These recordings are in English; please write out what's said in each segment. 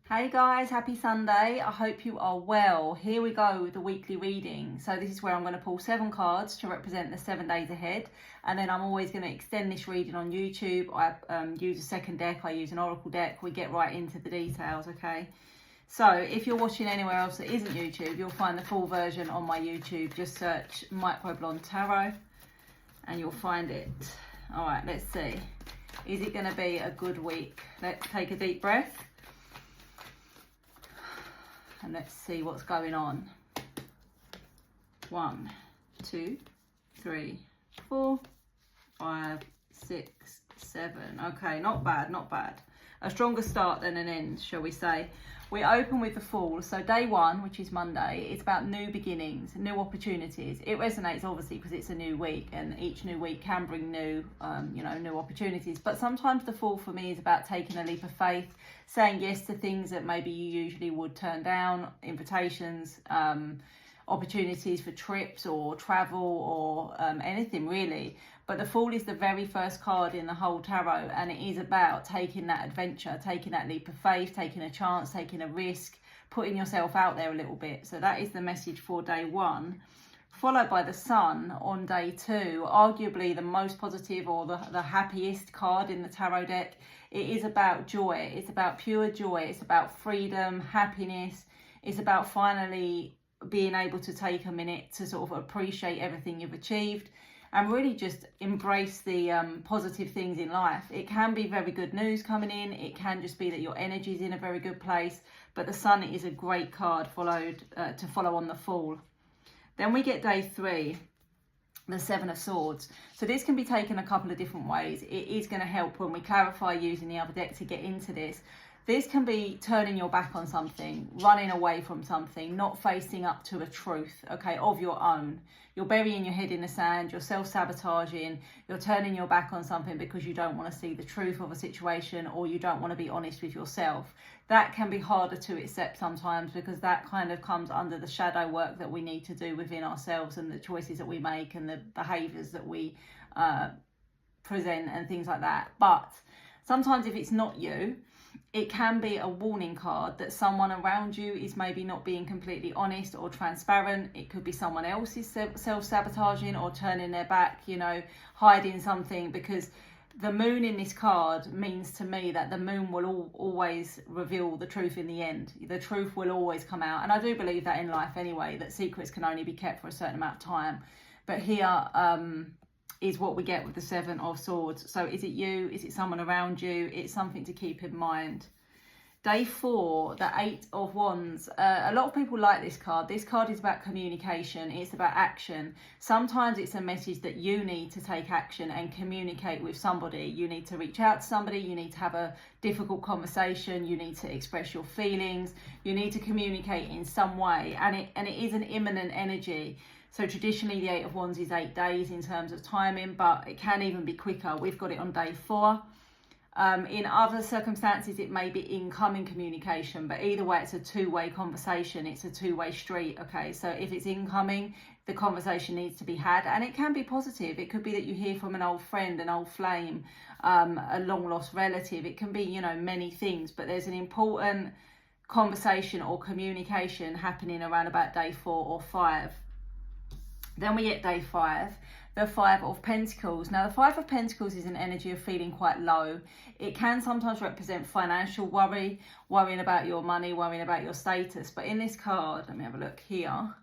Hey guys, happy Sunday. I hope you are well. Here we go with the weekly reading. So this is where I'm going to pull 7 cards to represent the 7 days ahead. And then I'm always going to extend this reading on YouTube. I use a second deck. I use an oracle deck. We get right into the details, okay? So if you're watching anywhere else that isn't YouTube, you'll find the full version on my YouTube. Just search Microblonde Tarot and you'll find it. All right, let's see. Is it going to be a good week? Let's take a deep breath. And let's see what's going on. 1, 2, 3, 4, 5, 6, 7. Okay, not bad, not bad. A stronger start than an end, shall we say. We open with the Fool. So day 1, which is Monday, it's about new beginnings, new opportunities. It resonates obviously because it's a new week, and each new week can bring new, new opportunities. But sometimes the Fool for me is about taking a leap of faith, saying yes to things that maybe you usually would turn down, invitations, opportunities for trips or travel or anything really. But the Fool is the very first card in the whole tarot, and it is about taking that adventure, taking that leap of faith, taking a chance, taking a risk, putting yourself out there a little bit. So that is the message for day 1, followed by the Sun on day 2, arguably the most positive or the happiest card in the tarot deck. It is about joy. It's about pure joy. It's about freedom, happiness. It's about finally being able to take a minute to sort of appreciate everything you've achieved and really just embrace the positive things in life. It can be very good news coming in. It can just be that your energy is in a very good place. But the Sun is a great card to follow on the Fool. Then we get day 3, the 7 of Swords. So this can be taken a couple of different ways. It is going to help when we clarify using the other deck to get into this. This can be turning your back on something, running away from something, not facing up to a truth, okay, of your own. You're burying your head in the sand, you're self-sabotaging, you're turning your back on something because you don't want to see the truth of a situation or you don't want to be honest with yourself. That can be harder to accept sometimes because that kind of comes under the shadow work that we need to do within ourselves and the choices that we make and the behaviours that we present and things like that. But sometimes if it's not you, it can be a warning card that someone around you is maybe not being completely honest or transparent. It could be someone else is self-sabotaging or turning their back, hiding something, because the moon in this card means to me that the moon will always reveal the truth in the end. The truth will always come out. And I do believe that in life anyway, that secrets can only be kept for a certain amount of time. But here, is what we get with the 7 of Swords. So is it you? Is it someone around you? It's something to keep in mind. Day 4, the 8 of Wands. A lot of people like this card. This card is about communication. It's about action. Sometimes it's a message that you need to take action and communicate with somebody. You need to reach out to somebody. You need to have a difficult conversation. You need to express your feelings. You need to communicate in some way. And it is an imminent energy. So traditionally the 8 of Wands is 8 days in terms of timing, but it can even be quicker. We've got it on day 4. In other circumstances, it may be incoming communication, but either way, it's a two-way conversation. It's a two-way street, okay? So if it's incoming, the conversation needs to be had, and it can be positive. It could be that you hear from an old friend, an old flame, a long-lost relative. It can be, many things, but there's an important conversation or communication happening around about day 4 or 5. Then we get day 5, the 5 of Pentacles. Now, the 5 of Pentacles is an energy of feeling quite low. It can sometimes represent financial worry, worrying about your money, worrying about your status. But in this card, let me have a look here,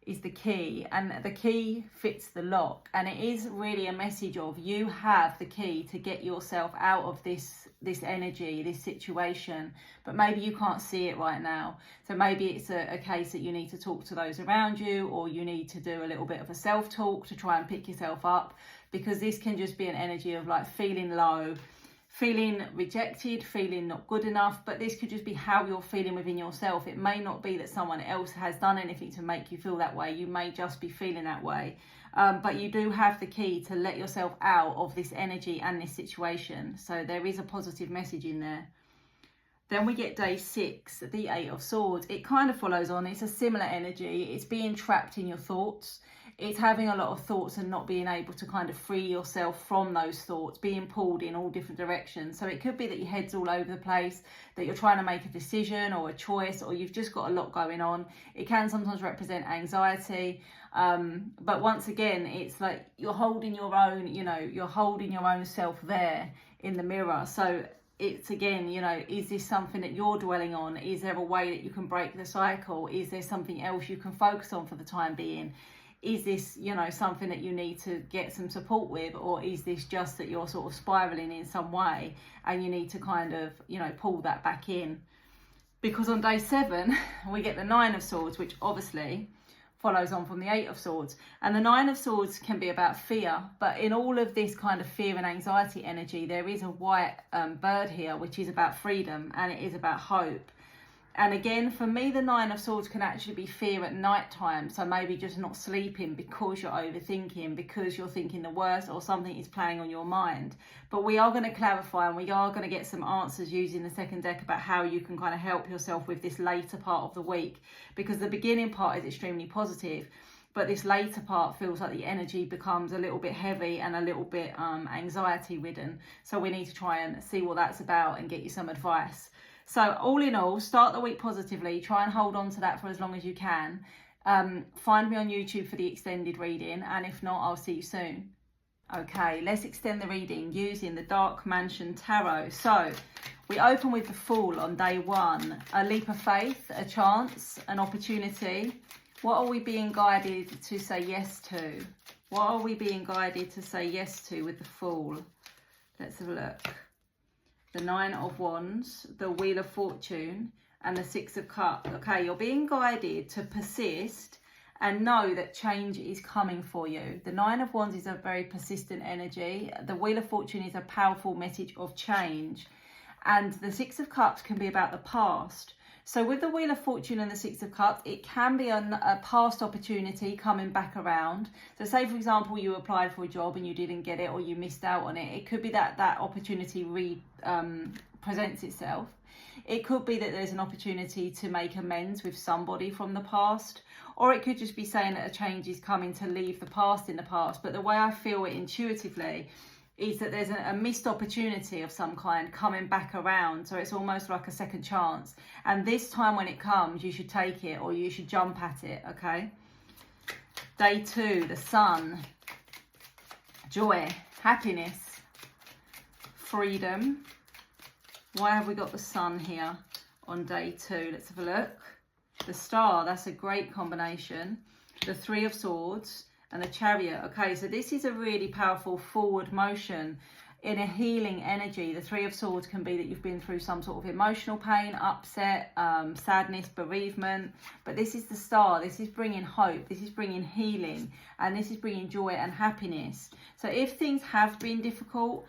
is the key. And the key fits the lock. And it is really a message of you have the key to get yourself out of this energy, this situation. But maybe you can't see it right now. So maybe it's a case that you need to talk to those around you, or you need to do a little bit of a self-talk to try and pick yourself up, because this can just be an energy of like feeling low, feeling rejected, feeling not good enough. But this could just be how you're feeling within yourself. It may not be that someone else has done anything to make you feel that way. You may just be feeling that way. But you do have the key to let yourself out of this energy and this situation. So there is a positive message in there. Then we get day 6, the 8 of Swords. It kind of follows on. It's a similar energy. It's being trapped in your thoughts. It's having a lot of thoughts and not being able to kind of free yourself from those thoughts, being pulled in all different directions. So it could be that your head's all over the place, that you're trying to make a decision or a choice, or you've just got a lot going on. It can sometimes represent anxiety. But once again, it's like you're holding your own, you're holding your own self there in the mirror. So it's again, is this something that you're dwelling on? Is there a way that you can break the cycle? Is there something else you can focus on for the time being? Is this, something that you need to get some support with? Or is this just that you're sort of spiraling in some way and you need to kind of, pull that back in? Because on day 7, we get the 9 of Swords, which obviously follows on from the 8 of Swords. And the 9 of Swords can be about fear, but in all of this kind of fear and anxiety energy, there is a white bird here, which is about freedom, and it is about hope. And again, for me, the 9 of Swords can actually be fear at night time. So maybe just not sleeping because you're overthinking, because you're thinking the worst, or something is playing on your mind. But we are going to clarify, and we are going to get some answers using the second deck about how you can kind of help yourself with this later part of the week. Because the beginning part is extremely positive, but this later part feels like the energy becomes a little bit heavy and a little bit anxiety ridden. So we need to try and see what that's about and get you some advice. So all in all, start the week positively. Try and hold on to that for as long as you can. Find me on YouTube for the extended reading, and if not, I'll see you soon. Okay, let's extend the reading using the Dark Mansion Tarot. So we open with the Fool on day 1. A leap of faith, a chance, an opportunity. What are we being guided to say yes to? What are we being guided to say yes to with the Fool? Let's have a look. The 9 of Wands, the Wheel of Fortune, and the 6 of Cups. Okay, you're being guided to persist and know that change is coming for you. The 9 of Wands is a very persistent energy. The Wheel of Fortune is a powerful message of change. And the 6 of Cups can be about the past. So with the Wheel of Fortune and the 6 of Cups, it can be a past opportunity coming back around. So say, for example, you applied for a job and you didn't get it, or you missed out on it. It could be that that opportunity presents itself. It could be that there's an opportunity to make amends with somebody from the past. Or it could just be saying that a change is coming to leave the past in the past. But the way I feel it intuitively is that there's a missed opportunity of some kind coming back around. So it's almost like a second chance. And this time when it comes, you should take it, or you should jump at it, okay? Day 2, the Sun. Joy, happiness, freedom. Why have we got the Sun here on day 2? Let's have a look. The Star, that's a great combination. The 3 of Swords and the Chariot. Okay, so this is a really powerful forward motion in a healing energy. The 3 of Swords can be that you've been through some sort of emotional pain, upset, sadness, bereavement. But this is the Star. This is bringing hope. This is bringing healing. And this is bringing joy and happiness. So if things have been difficult,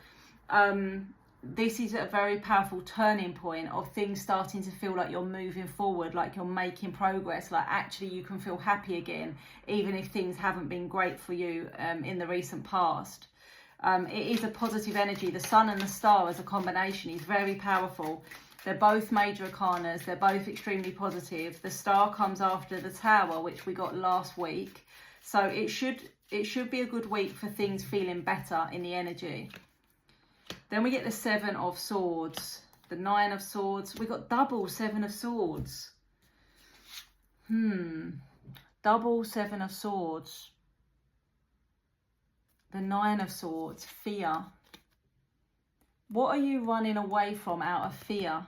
this is a very powerful turning point of things starting to feel like you're moving forward, like you're making progress, like actually you can feel happy again, even if things haven't been great for you in the recent past. It is a positive energy. The Sun and the Star as a combination is very powerful. They're both major arcanas. They're both extremely positive. The Star comes after the Tower, which we got last week. So it should be a good week for things feeling better in the energy. Then we get the 7 of Swords, the 9 of Swords. We got double 7 of Swords. Double 7 of Swords. The 9 of Swords, fear. What are you running away from out of fear?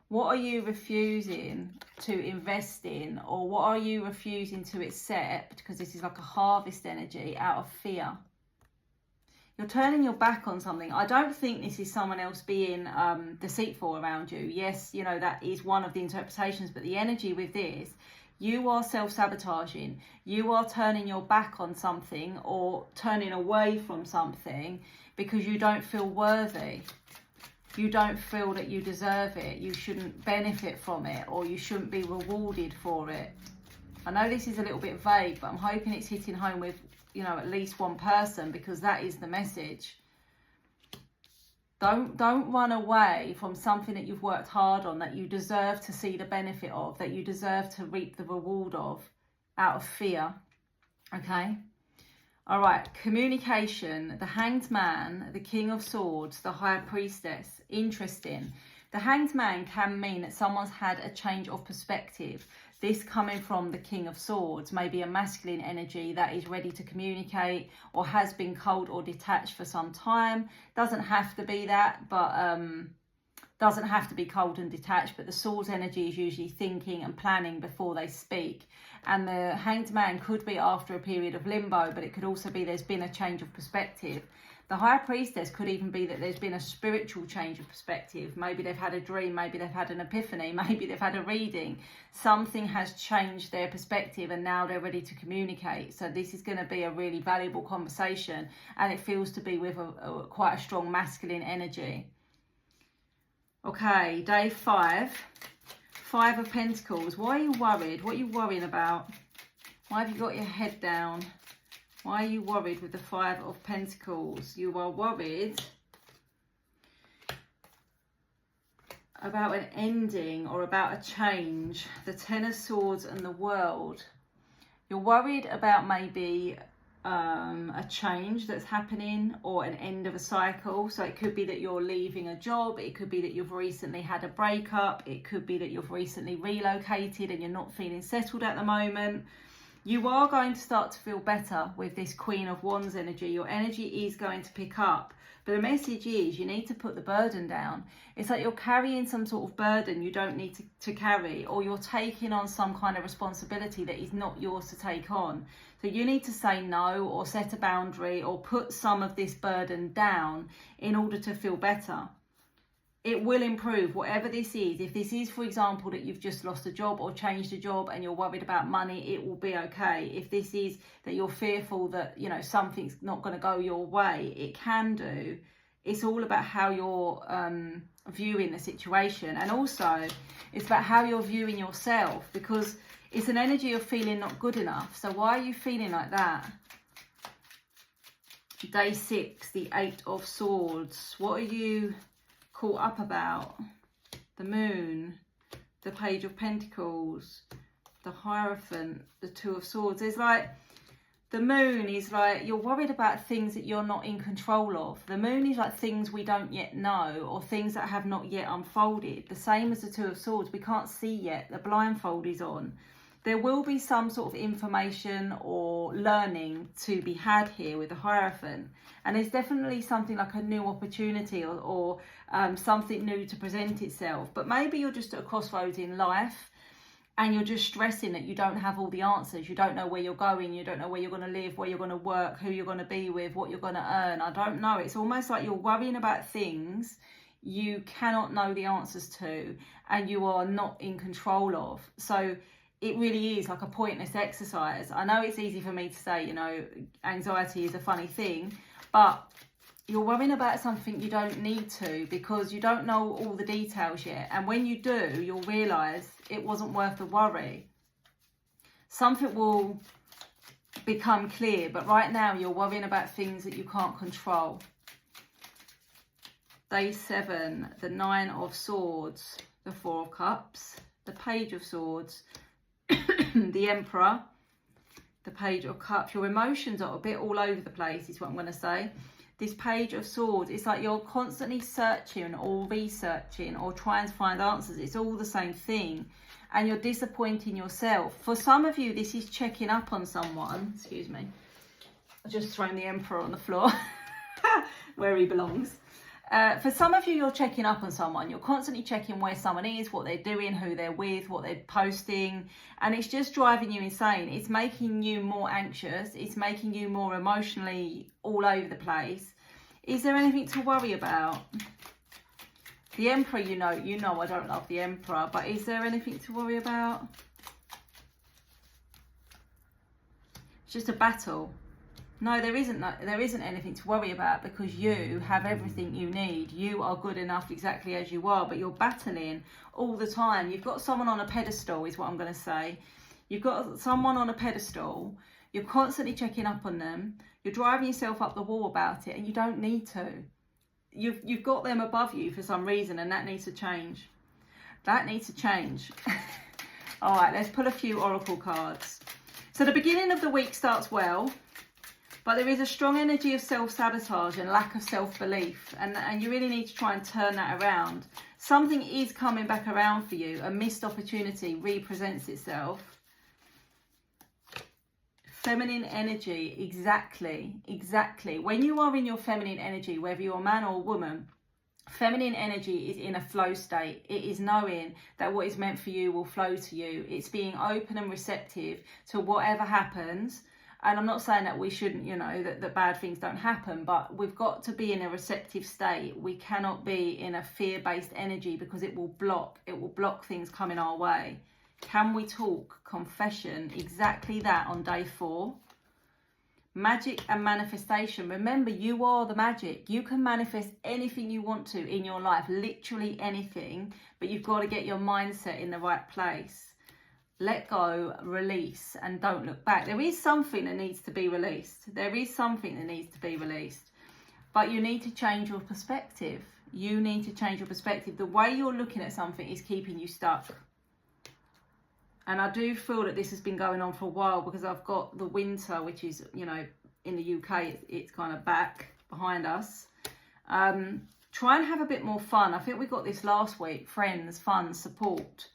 What are you refusing to invest in, or what are you refusing to accept, because this is like a harvest energy, out of fear? You're turning your back on something. I don't think this is someone else being deceitful around you. Yes, you know, that is one of the interpretations, but the energy with this, you are self-sabotaging. You are turning your back on something or turning away from something because you don't feel worthy. You don't feel that you deserve it. You shouldn't benefit from it, or you shouldn't be rewarded for it. I know this is a little bit vague, but I'm hoping it's hitting home with, you know, at least one person, because that is the message. Don't run away from something that you've worked hard on, that you deserve to see the benefit of, that you deserve to reap the reward of, out of fear. Okay. All right. Communication, the Hanged Man, the King of Swords, the High Priestess. Interesting. The Hanged Man can mean that someone's had a change of perspective. This coming from the King of Swords, maybe a masculine energy that is ready to communicate or has been cold or detached for some time. Doesn't have to be that, but doesn't have to be cold and detached, but the Swords energy is usually thinking and planning before they speak. And the Hanged Man could be after a period of limbo, but it could also be there's been a change of perspective. The High Priestess could even be that there's been a spiritual change of perspective. Maybe they've had a dream, maybe they've had an epiphany, maybe they've had a reading. Something has changed their perspective and now they're ready to communicate. So this is going to be a really valuable conversation, and it feels to be with quite a strong masculine energy. Okay, day 5. 5 of Pentacles. Why are you worried? What are you worrying about? Why have you got your head down? Why are you worried with the 5 of Pentacles? You are worried about an ending or about a change. The 10 of Swords and the World. You're worried about maybe a change that's happening or an end of a cycle. So it could be that you're leaving a job. It could be that you've recently had a breakup. It could be that you've recently relocated and you're not feeling settled at the moment. You are going to start to feel better with this Queen of Wands energy. Your energy is going to pick up. But the message is you need to put the burden down. It's like you're carrying some sort of burden you don't need to carry, or you're taking on some kind of responsibility that is not yours to take on. So you need to say no, or set a boundary, or put some of this burden down in order to feel better. It will improve, whatever this is. If this is, for example, that you've just lost a job or changed a job and you're worried about money, it will be okay. If this is that you're fearful that, you know, something's not going to go your way, it can do. It's all about how you're viewing the situation. And also, it's about how you're viewing yourself, because it's an energy of feeling not good enough. So why are you feeling like that? Day 6, the 8 of Swords. What are you caught up about? The Moon, the Page of Pentacles, the Hierophant, the 2 of Swords. There's like, the Moon is like, you're worried about things that you're not in control of. The Moon is like things we don't yet know, or things that have not yet unfolded. The same as the 2 of Swords, we can't see yet. The blindfold is on. There will be some sort of information or learning to be had here with the Hierophant. And there's definitely something like a new opportunity or something new to present itself. But maybe you're just at a crossroads in life and you're just stressing that you don't have all the answers. You don't know where you're going. You don't know where you're going to live, where you're going to work, who you're going to be with, what you're going to earn. I don't know. It's almost like you're worrying about things you cannot know the answers to and you are not in control of. So it really is like a pointless exercise. I know it's easy for me to say, you know, anxiety is a funny thing, but you're worrying about something you don't need to, because you don't know all the details yet. And when you do, you'll realise it wasn't worth the worry. Something will become clear, but right now you're worrying about things that you can't control. Day 7, the 9 of Swords, the 4 of Cups, the Page of Swords, the Emperor, the Page of Cups. Your emotions are a bit all over the place, is what I'm going to say. This Page of Swords, it's like you're constantly searching or researching or trying to find answers. It's all the same thing, and you're disappointing yourself. For some of you, this is checking up on someone. Excuse me, I've just thrown the Emperor on the floor where he belongs. For some of you, you're checking up on someone. You're constantly checking where someone is, what they're doing, who they're with, what they're posting. And it's just driving you insane. It's making you more anxious. It's making you more emotionally all over the place. Is there anything to worry about? The Emperor, you know I don't love the Emperor. But is there anything to worry about? It's just a battle. No, there isn't anything to worry about, because you have everything you need. You are good enough exactly as you are, but you're battling all the time. You've got someone on a pedestal, is what I'm going to say. You've got someone on a pedestal. You're constantly checking up on them. You're driving yourself up the wall about it, and you don't need to. You've got them above you for some reason, and that needs to change. That needs to change. All right, let's pull a few oracle cards. So the beginning of the week starts well, but there is a strong energy of self-sabotage and lack of self-belief, and you really need to try and turn that around. Something is coming back around for you. A missed opportunity represents itself. Feminine energy, exactly. When you are in your feminine energy, whether you're a man or a woman, feminine energy is in a flow state. It is knowing that what is meant for you will flow to you. It's being open and receptive to whatever happens. And I'm not saying that we shouldn't, you know, that bad things don't happen, but we've got to be in a receptive state. We cannot be in a fear-based energy, because it will block things coming our way. Can we talk? Confession, exactly that on day 4. Magic and manifestation. Remember, you are the magic. You can manifest anything you want to in your life, literally anything, but you've got to get your mindset in the right place. Let go, release, and don't look back. There is something that needs to be released. There is something that needs to be released. But you need to change your perspective. You need to change your perspective. The way you're looking at something is keeping you stuck. And I do feel that this has been going on for a while, because I've got the winter, which is, you know, in the UK, it's kind of back behind us. Try and have a bit more fun. I think we got this last week. Friends, fun, support.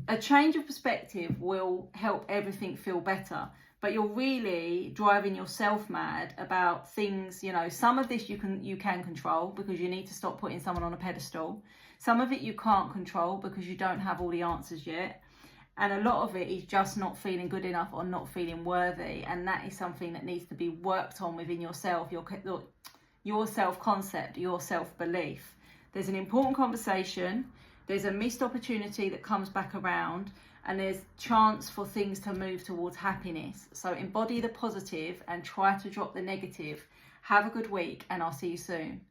A change of perspective will help everything feel better, but you're really driving yourself mad about things. You know, some of this you can control, because you need to stop putting someone on a pedestal. Some of it you can't control, because you don't have all the answers yet. And a lot of it is just not feeling good enough or not feeling worthy. And that is something that needs to be worked on within yourself, your self-concept, your self-belief. There's an important conversation. There's a missed opportunity that comes back around, and there's chance for things to move towards happiness. So embody the positive and try to drop the negative. Have a good week, and I'll see you soon.